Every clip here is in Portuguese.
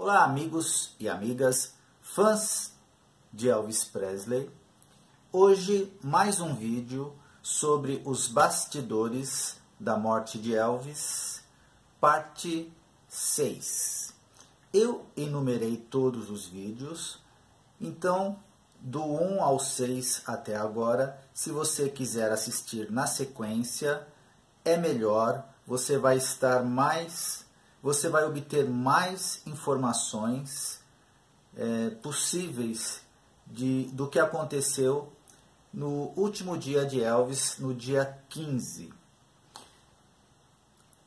Olá, amigos e amigas, fãs de Elvis Presley. Hoje, mais um vídeo sobre os bastidores da morte de Elvis, parte 6. Eu enumerei todos os vídeos, então, do 1 ao 6 até agora, se você quiser assistir na sequência, é melhor, você vai obter mais informações possíveis do que aconteceu no último dia de Elvis, no dia 15.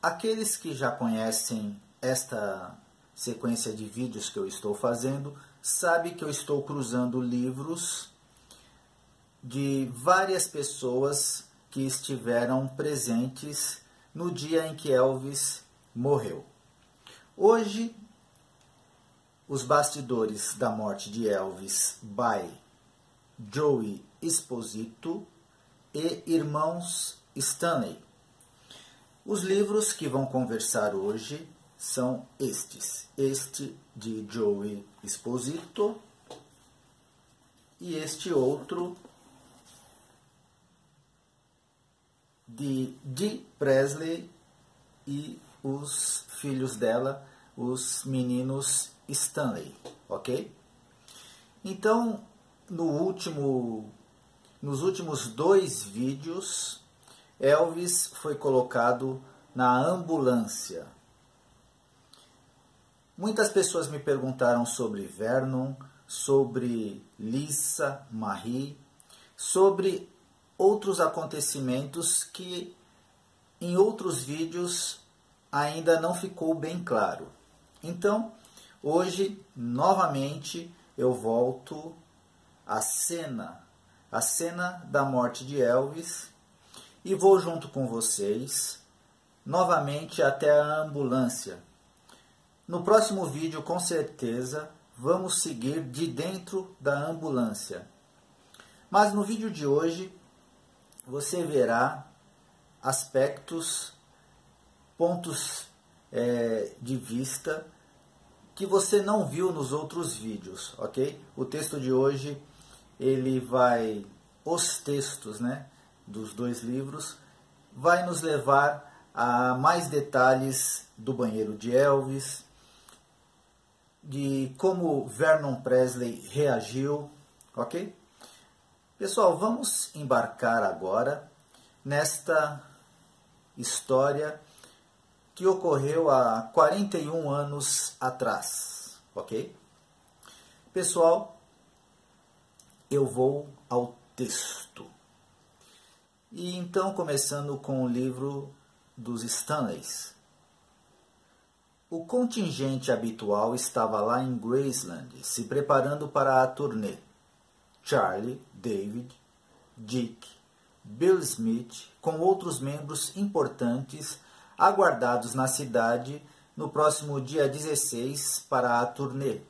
Aqueles que já conhecem esta sequência de vídeos que eu estou fazendo, sabem que eu estou cruzando livros de várias pessoas que estiveram presentes no dia em que Elvis morreu. Hoje, os bastidores da morte de Elvis by Joey Esposito e Irmãos Stanley. Os livros que vão conversar hoje são estes. Este de Joey Esposito e este outro de Dee Presley e os filhos dela, os meninos Stanley, ok? Então, nos últimos 2 vídeos, Elvis foi colocado na ambulância. Muitas pessoas me perguntaram sobre Vernon, sobre Lisa Marie, sobre outros acontecimentos que em outros vídeos ainda não ficou bem claro. Então, hoje, novamente, eu volto à cena da morte de Elvis e vou junto com vocês novamente até a ambulância. No próximo vídeo, com certeza, vamos seguir de dentro da ambulância. Mas no vídeo de hoje, você verá aspectos, pontos de vista que você não viu nos outros vídeos, ok? O texto de hoje, os textos, dos 2 livros, vai nos levar a mais detalhes do banheiro de Elvis, de como Vernon Presley reagiu, ok? Pessoal, vamos embarcar agora nesta história que ocorreu há 41 anos atrás, ok? Pessoal, eu vou ao texto. E então, começando com o livro dos Stanleys. O contingente habitual estava lá em Graceland, se preparando para a turnê. Charlie, David, Dick, Bill Smith, com outros membros importantes, aguardados na cidade no próximo dia 16 para a turnê.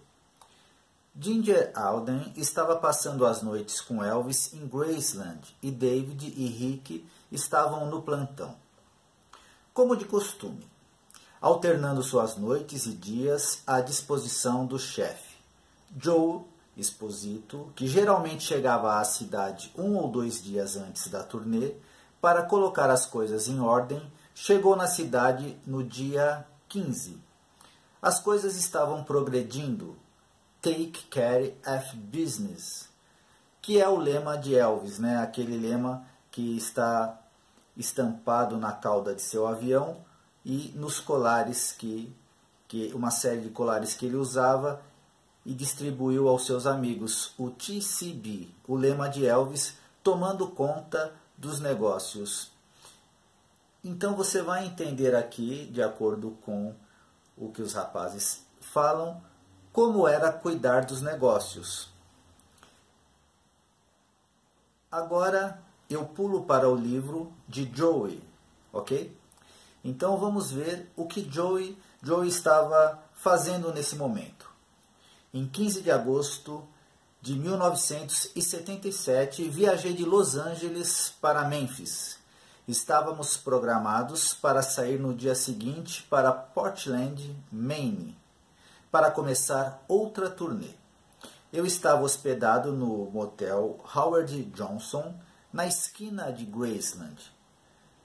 Ginger Alden estava passando as noites com Elvis em Graceland e David e Rick estavam no plantão. Como de costume, alternando suas noites e dias à disposição do chefe. Joe Esposito, que geralmente chegava à cidade 1 ou 2 dias antes da turnê para colocar as coisas em ordem, chegou na cidade no dia 15. As coisas estavam progredindo. Take care of business, que é o lema de Elvis, aquele lema que está estampado na cauda de seu avião e nos colares, uma série de colares que ele usava e distribuiu aos seus amigos, o TCB, o lema de Elvis, tomando conta dos negócios. Então você vai entender aqui, de acordo com o que os rapazes falam, como era cuidar dos negócios. Agora eu pulo para o livro de Joey, ok? Então vamos ver o que Joey estava fazendo nesse momento. Em 15 de agosto de 1977, viajei de Los Angeles para Memphis. Estávamos programados para sair no dia seguinte para Portland, Maine, para começar outra turnê. Eu estava hospedado no motel Howard Johnson, na esquina de Graceland.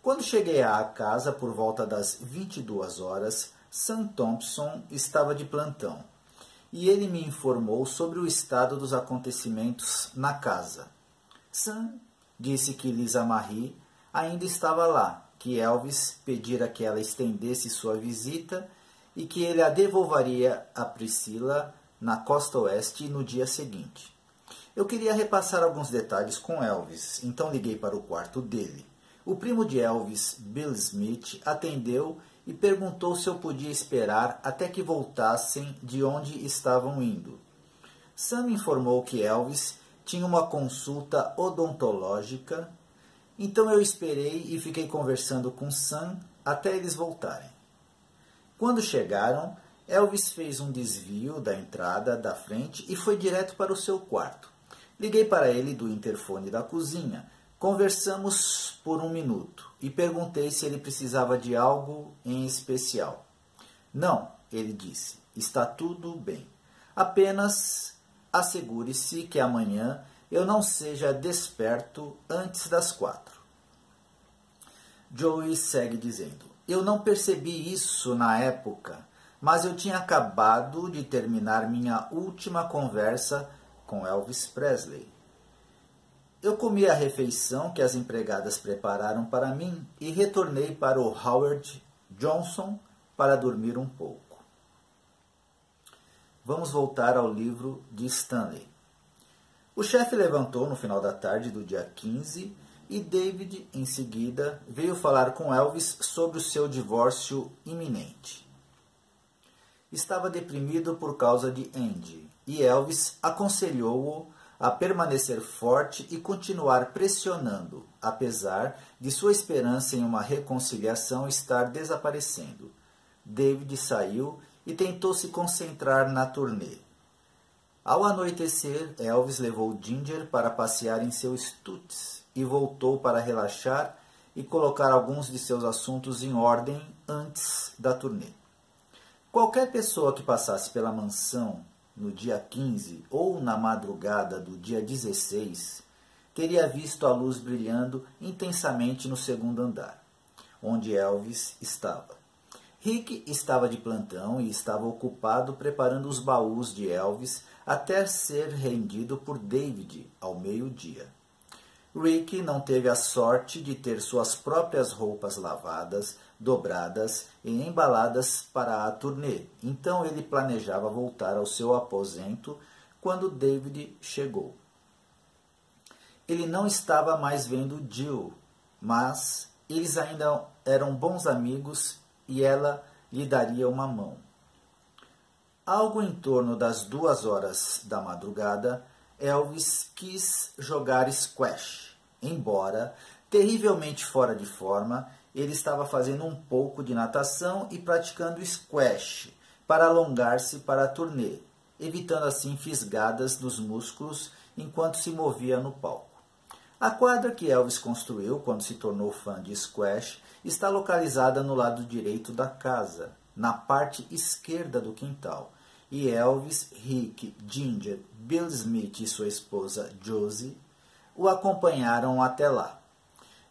Quando cheguei à casa por volta das 22 horas, Sam Thompson estava de plantão e ele me informou sobre o estado dos acontecimentos na casa. Sam disse que Lisa Marie ainda estava lá, que Elvis pedira que ela estendesse sua visita e que ele a devolveria a Priscila na costa oeste no dia seguinte. Eu queria repassar alguns detalhes com Elvis, então liguei para o quarto dele. O primo de Elvis, Bill Smith, atendeu e perguntou se eu podia esperar até que voltassem de onde estavam indo. Sam informou que Elvis tinha uma consulta odontológica, então eu esperei e fiquei conversando com Sam até eles voltarem. Quando chegaram, Elvis fez um desvio da entrada da frente e foi direto para o seu quarto. Liguei para ele do interfone da cozinha. Conversamos por 1 minuto e perguntei se ele precisava de algo em especial. Não, ele disse, está tudo bem. Apenas assegure-se que amanhã eu não seja desperto antes das 4. Joey segue dizendo, eu não percebi isso na época, mas eu tinha acabado de terminar minha última conversa com Elvis Presley. Eu comi a refeição que as empregadas prepararam para mim e retornei para o Howard Johnson para dormir um pouco. Vamos voltar ao livro de Stanley. O chefe levantou no final da tarde do dia 15 e David, em seguida, veio falar com Elvis sobre o seu divórcio iminente. Estava deprimido por causa de Andy e Elvis aconselhou-o a permanecer forte e continuar pressionando, apesar de sua esperança em uma reconciliação estar desaparecendo. David saiu e tentou se concentrar na turnê. Ao anoitecer, Elvis levou Ginger para passear em seu Stutz e voltou para relaxar e colocar alguns de seus assuntos em ordem antes da turnê. Qualquer pessoa que passasse pela mansão no dia 15 ou na madrugada do dia 16, teria visto a luz brilhando intensamente no segundo andar, onde Elvis estava. Rick estava de plantão e estava ocupado preparando os baús de Elvis até ser rendido por David ao meio-dia. Rick não teve a sorte de ter suas próprias roupas lavadas, dobradas e embaladas para a turnê, então ele planejava voltar ao seu aposento quando David chegou. Ele não estava mais vendo Jill, mas eles ainda eram bons amigos e ela lhe daria uma mão. Algo em torno das 2 horas da madrugada, Elvis quis jogar squash. Embora terrivelmente fora de forma, ele estava fazendo um pouco de natação e praticando squash para alongar-se para a turnê, evitando assim fisgadas nos músculos enquanto se movia no palco. A quadra que Elvis construiu quando se tornou fã de squash está localizada no lado direito da casa, na parte esquerda do quintal, e Elvis, Rick, Ginger, Bill Smith e sua esposa Josie o acompanharam até lá.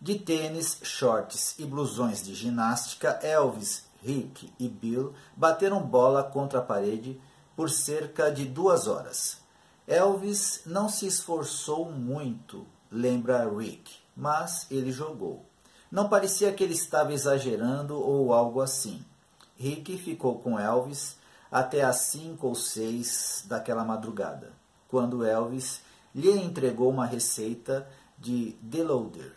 De tênis, shorts e blusões de ginástica, Elvis, Rick e Bill bateram bola contra a parede por cerca de 2 horas. Elvis não se esforçou muito, lembra Rick, mas ele jogou. Não parecia que ele estava exagerando ou algo assim. Rick ficou com Elvis até às 5 ou 6 daquela madrugada, quando Elvis lhe entregou uma receita de Deloader.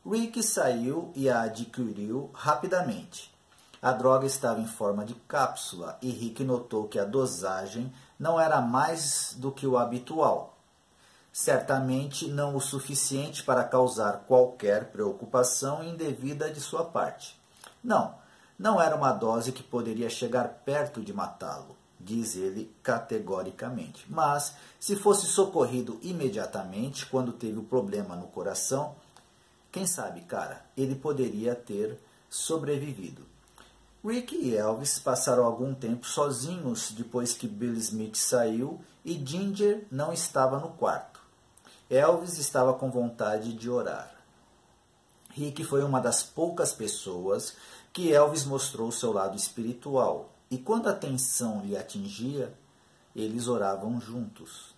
Rick saiu e a adquiriu rapidamente. A droga estava em forma de cápsula e Rick notou que a dosagem não era mais do que o habitual. Certamente não o suficiente para causar qualquer preocupação indevida de sua parte. Não era uma dose que poderia chegar perto de matá-lo, diz ele categoricamente. Mas, se fosse socorrido imediatamente quando teve o problema no coração, quem sabe, cara, ele poderia ter sobrevivido. Rick e Elvis passaram algum tempo sozinhos depois que Bill Smith saiu e Ginger não estava no quarto. Elvis estava com vontade de orar. Rick foi uma das poucas pessoas que Elvis mostrou seu lado espiritual, e quando a tensão lhe atingia, eles oravam juntos.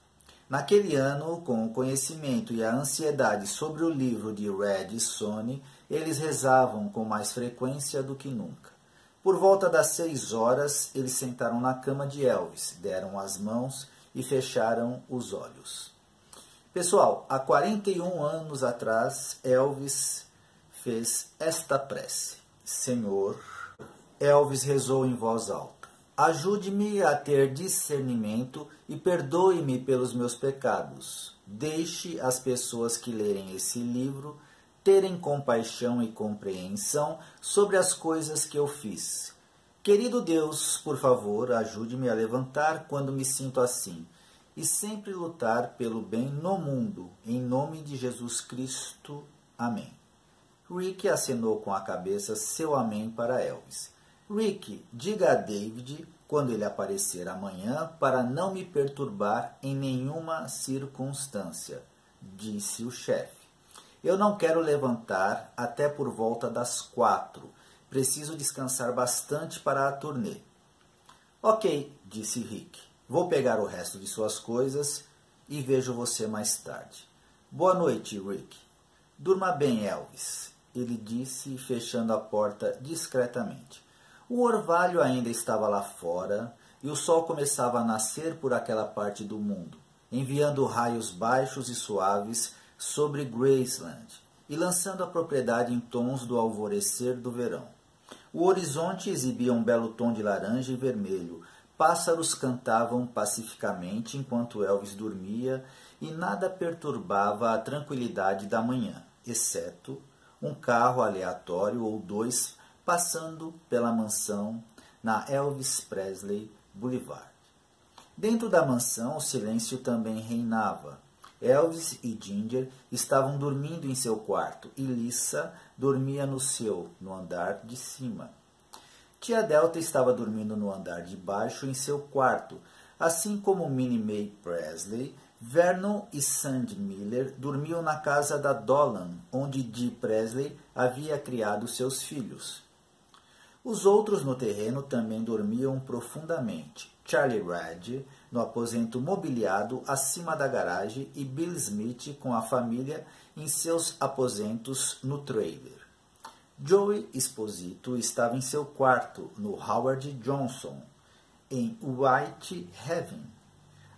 Naquele ano, com o conhecimento e a ansiedade sobre o livro de Red e Sonny, eles rezavam com mais frequência do que nunca. Por volta das 6 horas, eles sentaram na cama de Elvis, deram as mãos e fecharam os olhos. Pessoal, há 41 anos atrás, Elvis fez esta prece. Senhor, Elvis rezou em voz alta. Ajude-me a ter discernimento e perdoe-me pelos meus pecados. Deixe as pessoas que lerem esse livro terem compaixão e compreensão sobre as coisas que eu fiz. Querido Deus, por favor, ajude-me a levantar quando me sinto assim e sempre lutar pelo bem no mundo, em nome de Jesus Cristo. Amém. Rick acenou com a cabeça seu amém para Elvis. Rick, diga a David, quando ele aparecer amanhã, para não me perturbar em nenhuma circunstância, disse o chefe. Eu não quero levantar até por volta das 4. Preciso descansar bastante para a turnê. Ok, disse Rick. Vou pegar o resto de suas coisas e vejo você mais tarde. Boa noite, Rick. Durma bem, Elvis, ele disse, fechando a porta discretamente. O orvalho ainda estava lá fora e o sol começava a nascer por aquela parte do mundo, enviando raios baixos e suaves sobre Graceland e lançando a propriedade em tons do alvorecer do verão. O horizonte exibia um belo tom de laranja e vermelho. Pássaros cantavam pacificamente enquanto Elvis dormia e nada perturbava a tranquilidade da manhã, exceto um carro aleatório ou dois passando pela mansão na Elvis Presley Boulevard. Dentro da mansão, o silêncio também reinava. Elvis e Ginger estavam dormindo em seu quarto e Lisa dormia no seu, no andar de cima. Tia Delta estava dormindo no andar de baixo em seu quarto, assim como Minnie Mae Presley. Vernon e Sandy Miller dormiam na casa da Dolan, onde Dee Presley havia criado seus filhos. Os outros no terreno também dormiam profundamente. Charlie Red no aposento mobiliado acima da garagem e Bill Smith com a família em seus aposentos no trailer. Joey Esposito estava em seu quarto no Howard Johnson, em White Heaven.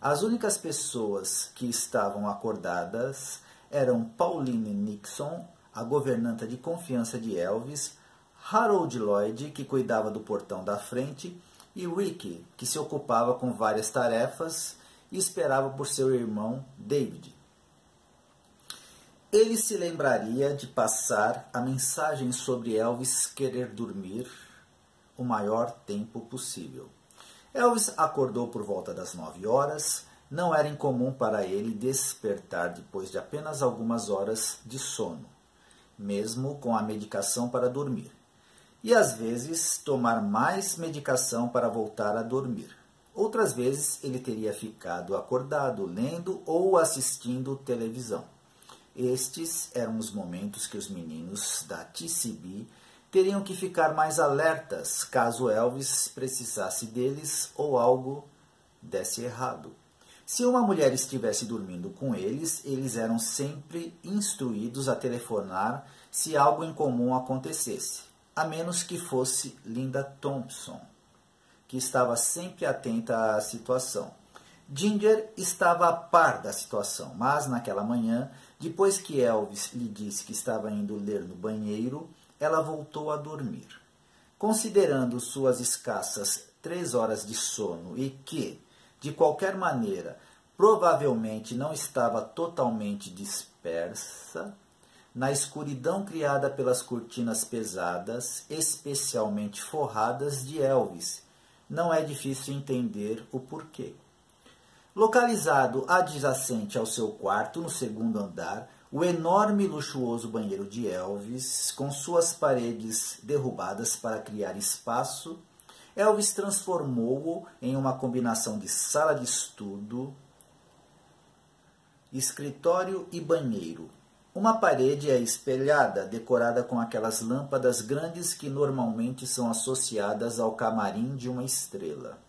As únicas pessoas que estavam acordadas eram Pauline Nixon, a governanta de confiança de Elvis, Harold Lloyd, que cuidava do portão da frente, e Rick, que se ocupava com várias tarefas e esperava por seu irmão David. Ele se lembraria de passar a mensagem sobre Elvis querer dormir o maior tempo possível. Elvis acordou por volta das 9 horas. Não era incomum para ele despertar depois de apenas algumas horas de sono, mesmo com a medicação para dormir. E às vezes tomar mais medicação para voltar a dormir. Outras vezes ele teria ficado acordado, lendo ou assistindo televisão. Estes eram os momentos que os meninos da TCB teriam que ficar mais alertas caso Elvis precisasse deles ou algo desse errado. Se uma mulher estivesse dormindo com eles, eles eram sempre instruídos a telefonar se algo incomum acontecesse, a menos que fosse Linda Thompson, que estava sempre atenta à situação. Ginger estava a par da situação, mas naquela manhã, depois que Elvis lhe disse que estava indo ler no banheiro, ela voltou a dormir. Considerando suas escassas 3 horas de sono e que, de qualquer maneira, provavelmente não estava totalmente dispersa, na escuridão criada pelas cortinas pesadas, especialmente forradas de Elvis, não é difícil entender o porquê. Localizado adjacente ao seu quarto, no segundo andar, O enorme e luxuoso banheiro de Elvis, com suas paredes derrubadas para criar espaço, Elvis transformou-o em uma combinação de sala de estudo, escritório e banheiro. Uma parede é espelhada, decorada com aquelas lâmpadas grandes que normalmente são associadas ao camarim de uma estrela.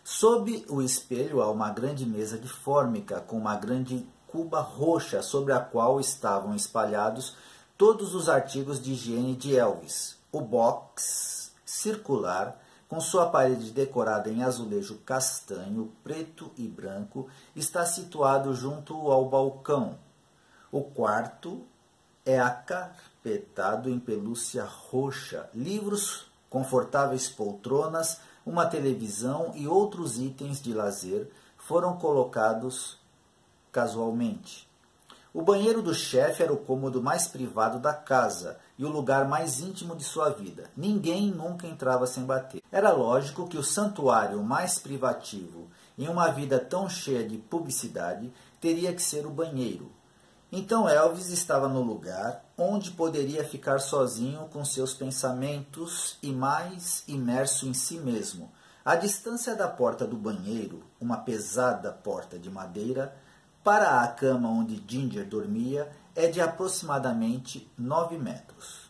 Sob o espelho há uma grande mesa de fórmica com uma grande cuba roxa sobre a qual estavam espalhados todos os artigos de higiene de Elvis. O box circular, com sua parede decorada em azulejo castanho, preto e branco, está situado junto ao balcão. O quarto é acarpetado em pelúcia roxa, livros, confortáveis poltronas, uma televisão e outros itens de lazer foram colocados casualmente. O banheiro do chefe era o cômodo mais privado da casa e o lugar mais íntimo de sua vida. Ninguém nunca entrava sem bater. Era lógico que o santuário mais privativo, em uma vida tão cheia de publicidade, teria que ser o banheiro. Então Elvis estava no lugar onde poderia ficar sozinho com seus pensamentos e mais imerso em si mesmo. A distância da porta do banheiro, uma pesada porta de madeira, para a cama onde Ginger dormia é de aproximadamente 9 metros.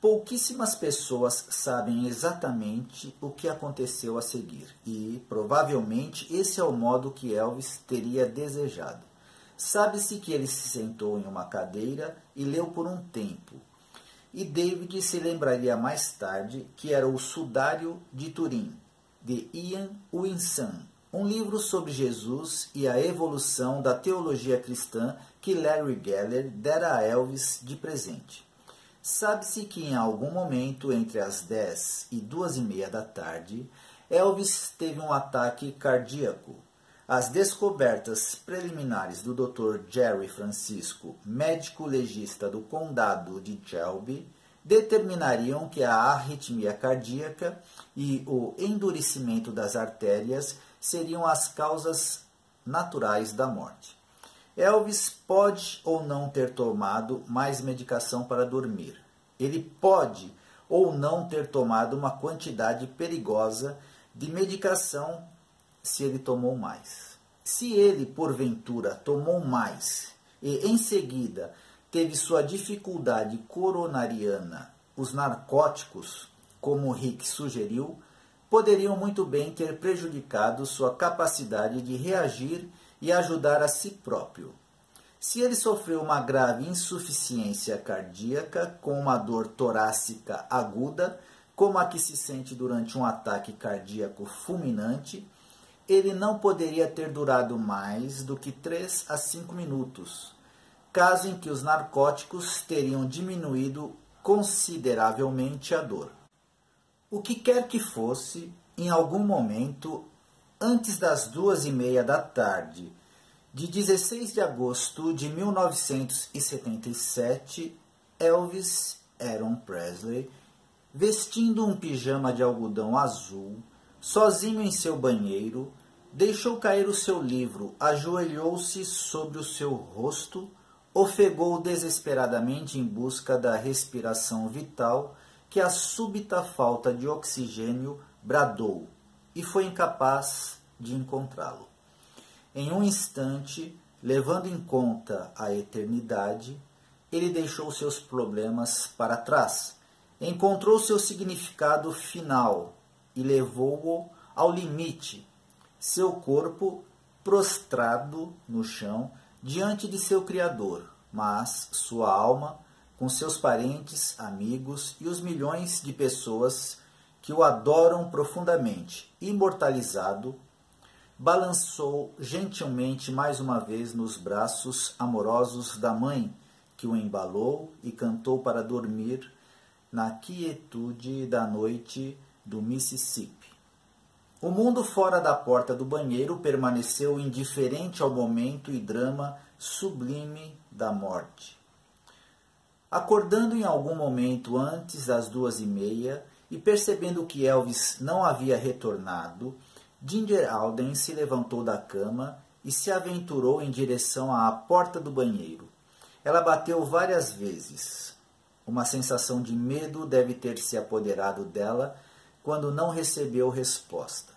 Pouquíssimas pessoas sabem exatamente o que aconteceu a seguir e, provavelmente, esse é o modo que Elvis teria desejado. Sabe-se que ele se sentou em uma cadeira e leu por um tempo. E David se lembraria mais tarde que era o Sudário de Turim, de Ian Winsan, um livro sobre Jesus e a evolução da teologia cristã que Larry Geller dera a Elvis de presente. Sabe-se que em algum momento entre as 10 e 2h30 da tarde, Elvis teve um ataque cardíaco. As descobertas preliminares do Dr. Jerry Francisco, médico legista do condado de Shelby, determinariam que a arritmia cardíaca e o endurecimento das artérias seriam as causas naturais da morte. Elvis pode ou não ter tomado mais medicação para dormir. Ele pode ou não ter tomado uma quantidade perigosa de medicação se ele tomou mais. Se ele, porventura, tomou mais e, em seguida, teve sua dificuldade coronariana, os narcóticos, como Rick sugeriu, poderiam muito bem ter prejudicado sua capacidade de reagir e ajudar a si próprio. Se ele sofreu uma grave insuficiência cardíaca com uma dor torácica aguda, como a que se sente durante um ataque cardíaco fulminante, ele não poderia ter durado mais do que 3 a 5 minutos, caso em que os narcóticos teriam diminuído consideravelmente a dor. O que quer que fosse, em algum momento, antes das 2h30 da tarde, de 16 de agosto de 1977, Elvis Aaron Presley, vestindo um pijama de algodão azul, sozinho em seu banheiro, deixou cair o seu livro, ajoelhou-se sobre o seu rosto, ofegou desesperadamente em busca da respiração vital que a súbita falta de oxigênio bradou e foi incapaz de encontrá-lo. Em um instante, levando em conta a eternidade, ele deixou seus problemas para trás, encontrou seu significado final e levou-o ao limite, seu corpo prostrado no chão diante de seu Criador, mas sua alma, com seus parentes, amigos e os milhões de pessoas que o adoram profundamente, imortalizado, balançou gentilmente mais uma vez nos braços amorosos da mãe, que o embalou e cantou para dormir na quietude da noite do Mississippi. O mundo fora da porta do banheiro permaneceu indiferente ao momento e drama sublime da morte. Acordando em algum momento antes das 2h30 e percebendo que Elvis não havia retornado, Ginger Alden se levantou da cama e se aventurou em direção à porta do banheiro. Ela bateu várias vezes. Uma sensação de medo deve ter se apoderado dela quando não recebeu resposta,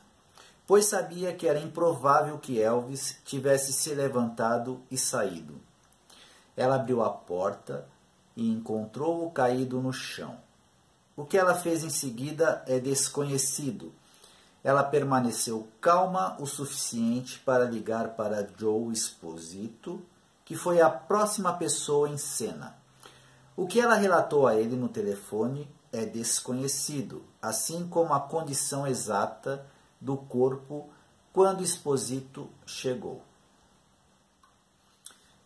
pois sabia que era improvável que Elvis tivesse se levantado e saído. Ela abriu a porta e encontrou-o caído no chão. O que ela fez em seguida é desconhecido. Ela permaneceu calma o suficiente para ligar para Joe Esposito, que foi a próxima pessoa em cena. O que ela relatou a ele no telefone é desconhecido, assim como a condição exata do corpo quando Esposito chegou.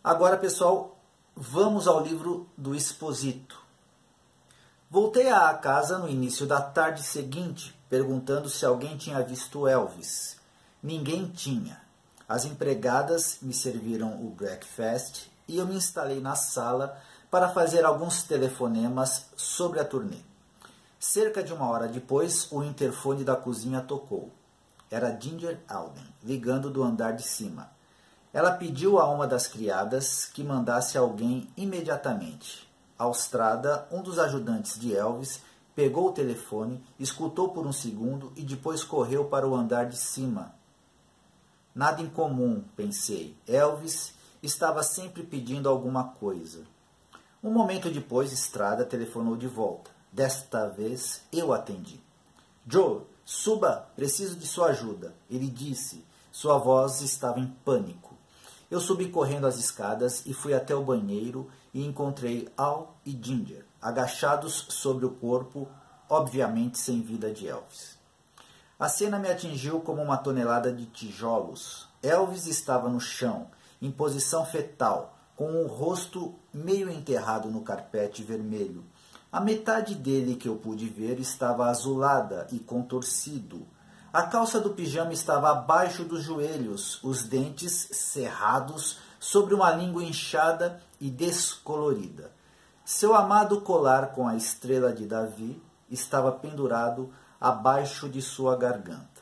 Agora, pessoal, vamos ao livro do Esposito. Voltei à casa no início da tarde seguinte, perguntando se alguém tinha visto Elvis. Ninguém tinha. As empregadas me serviram o breakfast e eu me instalei na sala para fazer alguns telefonemas sobre a turnê. Cerca de 1 hora depois, o interfone da cozinha tocou. Era Ginger Alden, ligando do andar de cima. Ela pediu a uma das criadas que mandasse alguém imediatamente. Austrada, um dos ajudantes de Elvis, pegou o telefone, escutou por um segundo e depois correu para o andar de cima. Nada em comum, pensei. Elvis estava sempre pedindo alguma coisa. Um momento depois, Estrada telefonou de volta. Desta vez, eu atendi. Joe, suba, preciso de sua ajuda, ele disse. Sua voz estava em pânico. Eu subi correndo as escadas e fui até o banheiro e encontrei Al e Ginger, agachados sobre o corpo, obviamente sem vida de Elvis. A cena me atingiu como uma tonelada de tijolos. Elvis estava no chão, em posição fetal, com o rosto meio enterrado no carpete vermelho. A metade dele que eu pude ver estava azulada e contorcido. A calça do pijama estava abaixo dos joelhos, os dentes cerrados sobre uma língua inchada e descolorida. Seu amado colar com a estrela de Davi estava pendurado abaixo de sua garganta.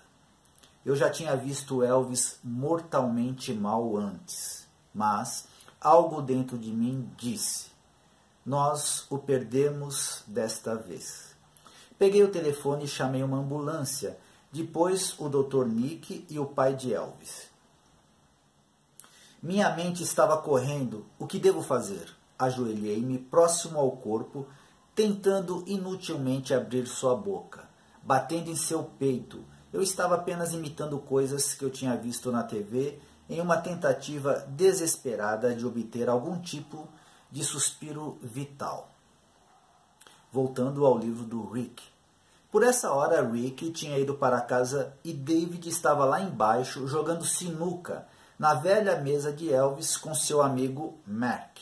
Eu já tinha visto Elvis mortalmente mal antes, mas algo dentro de mim disse: nós o perdemos desta vez. Peguei o telefone e chamei uma ambulância, depois o Dr. Nick e o pai de Elvis. Minha mente estava correndo. O que devo fazer? Ajoelhei-me próximo ao corpo, tentando inutilmente abrir sua boca, batendo em seu peito. Eu estava apenas imitando coisas que eu tinha visto na TV em uma tentativa desesperada de obter algum tipo de suspiro vital. Voltando ao livro do Rick. Por essa hora, Rick tinha ido para casa e David estava lá embaixo jogando sinuca na velha mesa de Elvis com seu amigo Mark.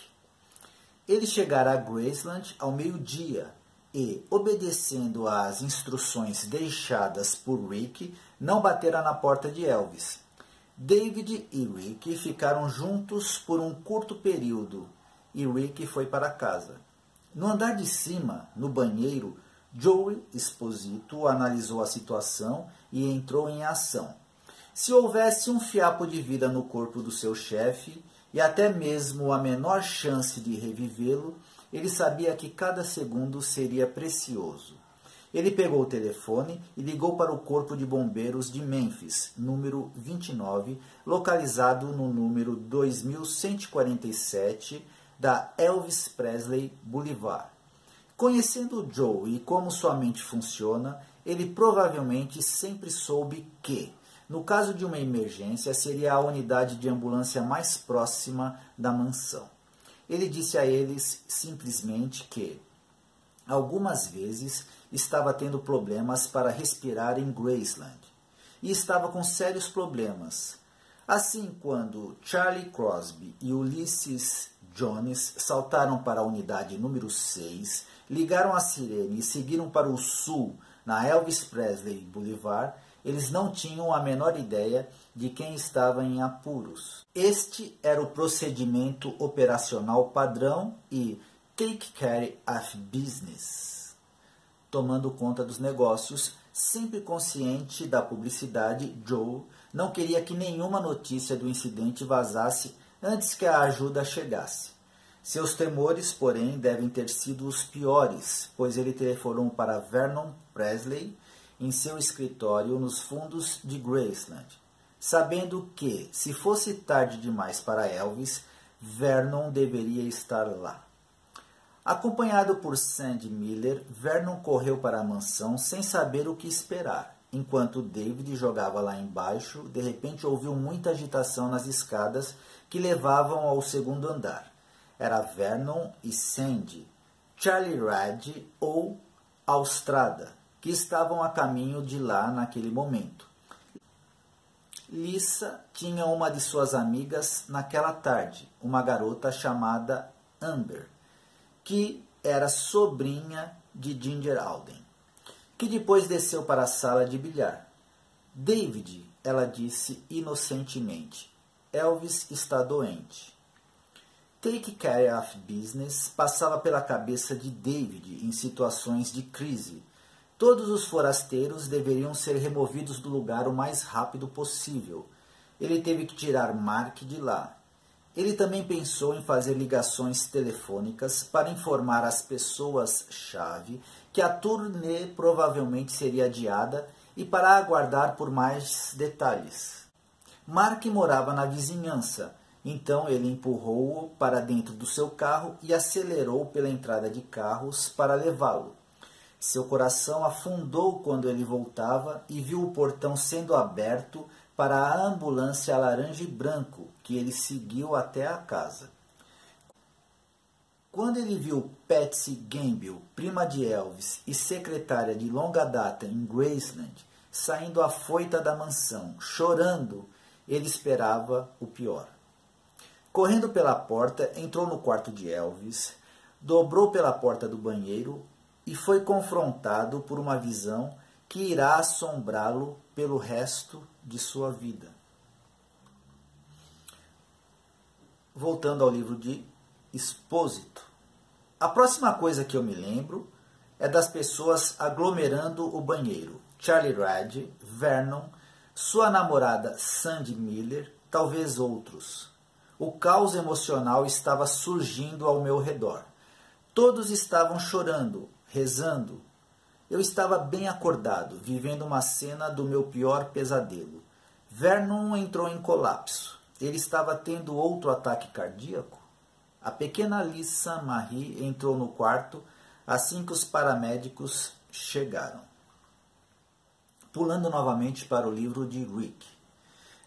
Ele chegara a Graceland ao meio-dia e, obedecendo às instruções deixadas por Rick, não batera na porta de Elvis. David e Rick ficaram juntos por um curto período e Rick foi para casa. No andar de cima, no banheiro, Joe Esposito analisou a situação e entrou em ação. Se houvesse um fiapo de vida no corpo do seu chefe, e até mesmo a menor chance de revivê-lo, ele sabia que cada segundo seria precioso. Ele pegou o telefone e ligou para o Corpo de Bombeiros de Memphis, número 29, localizado no número 2147 da Elvis Presley Boulevard. Conhecendo Joe e como sua mente funciona, ele provavelmente sempre soube que, no caso de uma emergência, seria a unidade de ambulância mais próxima da mansão. Ele disse a eles simplesmente que, algumas vezes, estava tendo problemas para respirar em Graceland. E estava com sérios problemas. Assim, quando Charlie Crosby e Ulysses Jones saltaram para a unidade número 6, ligaram a sirene e seguiram para o sul, na Elvis Presley Boulevard, eles não tinham a menor ideia de quem estava em apuros. Este era o procedimento operacional padrão e take care of business, tomando conta dos negócios, Sempre consciente da publicidade, Joe não queria que nenhuma notícia do incidente vazasse antes que a ajuda chegasse. Seus temores, porém, devem ter sido os piores, pois ele telefonou para Vernon Presley em seu escritório nos fundos de Graceland, sabendo que, se fosse tarde demais para Elvis, Vernon deveria estar lá. Acompanhado por Sandy Miller, Vernon correu para a mansão sem saber o que esperar. Enquanto David jogava lá embaixo, de repente ouviu muita agitação nas escadas que levavam ao segundo andar. Era Vernon e Sandy, Charlie Rad ou Austrada, que estavam a caminho de lá naquele momento. Lisa tinha uma de suas amigas naquela tarde, uma garota chamada Amber, que era sobrinha de Ginger Alden, que depois desceu para a sala de bilhar. David, ela disse inocentemente, Elvis está doente. Take care of business passava pela cabeça de David em situações de crise. Todos os forasteiros deveriam ser removidos do lugar o mais rápido possível. Ele teve que tirar Mark de lá. Ele também pensou em fazer ligações telefônicas para informar as pessoas-chave que a turnê provavelmente seria adiada e para aguardar por mais detalhes. Mark morava na vizinhança, então ele empurrou-o para dentro do seu carro e acelerou pela entrada de carros para levá-lo. Seu coração afundou quando ele voltava e viu o portão sendo aberto para a ambulância laranja e branco, que ele seguiu até a casa. Quando ele viu Patsy Gamble, prima de Elvis e secretária de longa data em Graceland, saindo afoita da mansão, chorando, ele esperava o pior. Correndo pela porta, entrou no quarto de Elvis, dobrou pela porta do banheiro e foi confrontado por uma visão que irá assombrá-lo pelo resto de sua vida. Voltando ao livro de Expósito. A próxima coisa que eu me lembro é das pessoas aglomerando o banheiro. Charlie Rad, Vernon, sua namorada Sandy Miller, talvez outros. O caos emocional estava surgindo ao meu redor. Todos estavam chorando, rezando. Eu estava bem acordado, vivendo uma cena do meu pior pesadelo. Vernon entrou em colapso. Ele estava tendo outro ataque cardíaco? A pequena Lisa Marie entrou no quarto assim que os paramédicos chegaram. Pulando novamente para o livro de Rick.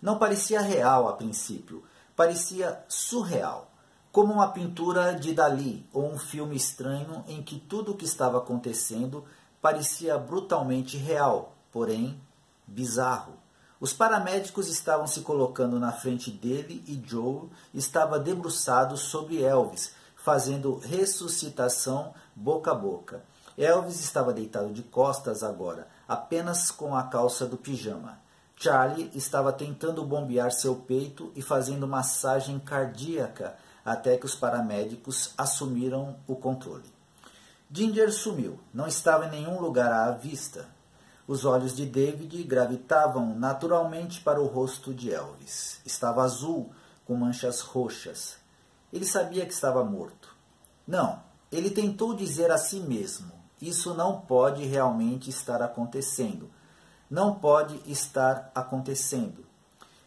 Não parecia real a princípio, parecia surreal, como uma pintura de Dalí ou um filme estranho em que tudo o que estava acontecendo parecia brutalmente real, porém bizarro. Os paramédicos estavam se colocando na frente dele e Joe estava debruçado sobre Elvis, fazendo ressuscitação boca a boca. Elvis estava deitado de costas agora, apenas com a calça do pijama. Charlie estava tentando bombear seu peito e fazendo massagem cardíaca até que os paramédicos assumiram o controle. Ginger sumiu, não estava em nenhum lugar à vista. Os olhos de David gravitavam naturalmente para o rosto de Elvis. Estava azul, com manchas roxas. Ele sabia que estava morto. Não, ele tentou dizer a si mesmo, isso não pode realmente estar acontecendo. Não pode estar acontecendo.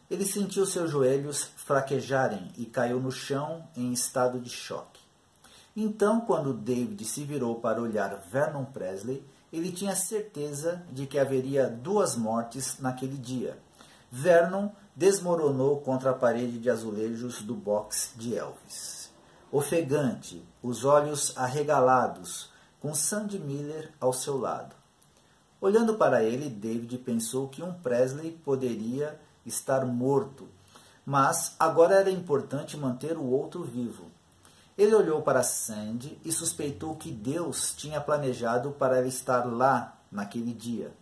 Ele sentiu seus joelhos fraquejarem e caiu no chão em estado de choque. Então, quando David se virou para olhar Vernon Presley, ele tinha certeza de que haveria 2 mortes naquele dia. Vernon desmoronou contra a parede de azulejos do box de Elvis. Ofegante, os olhos arregalados, com Sandy Miller ao seu lado. Olhando para ele, David pensou que um Presley poderia estar morto, mas agora era importante manter o outro vivo. Ele olhou para Sandy e suspeitou que Deus tinha planejado para ela estar lá naquele dia.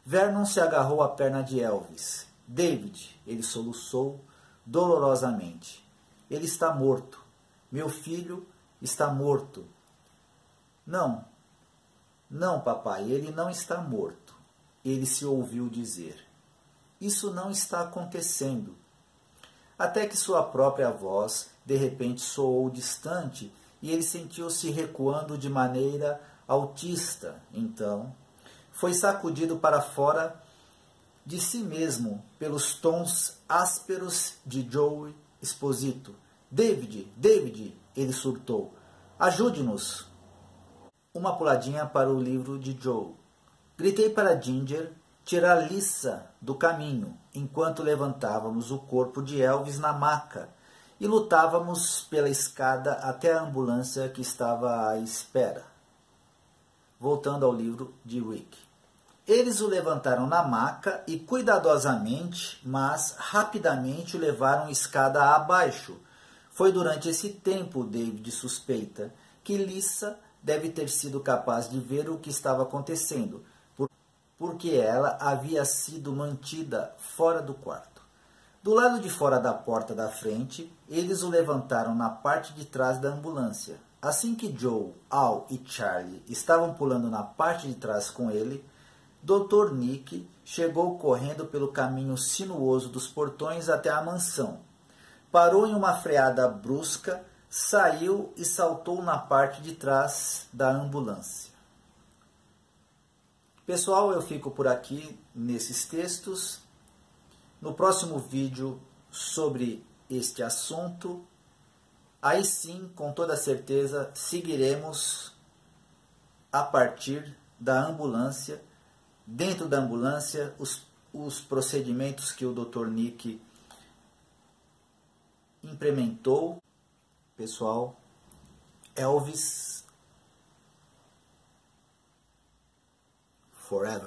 Vernon se agarrou à perna de Elvis. David, ele soluçou dolorosamente. Ele está morto. Meu filho está morto. Não, papai, ele não está morto. ele se ouviu dizer: "Isso não está acontecendo." Até que sua própria voz, de repente, soou distante e ele sentiu-se recuando de maneira autista. Então, foi sacudido para fora de si mesmo pelos tons ásperos de Joe Exposito. David, David, ele surtou. Ajude-nos." Uma puladinha para o livro de Joe. Gritei para Ginger tirar Lisa do caminho, enquanto levantávamos o corpo de Elvis na maca e lutávamos pela escada até a ambulância que estava à espera. Voltando ao livro de Rick. Eles o levantaram na maca e cuidadosamente, mas rapidamente o levaram escada abaixo. Foi durante esse tempo, David suspeita, que Lisa deve ter sido capaz de ver o que estava acontecendo, porque ela havia sido mantida fora do quarto. Do lado de fora da porta da frente, eles o levantaram na parte de trás da ambulância. Assim que Joe, Al e Charlie estavam pulando na parte de trás com ele, Dr. Nick chegou correndo pelo caminho sinuoso dos portões até a mansão. Parou em uma freada brusca, saiu e saltou na parte de trás da ambulância. Pessoal, eu fico por aqui nesses textos. No próximo vídeo sobre este assunto, aí sim, com toda certeza, seguiremos a partir da ambulância. Dentro da ambulância, os procedimentos que o Dr. Nick implementou. Pessoal, Elvis Forever.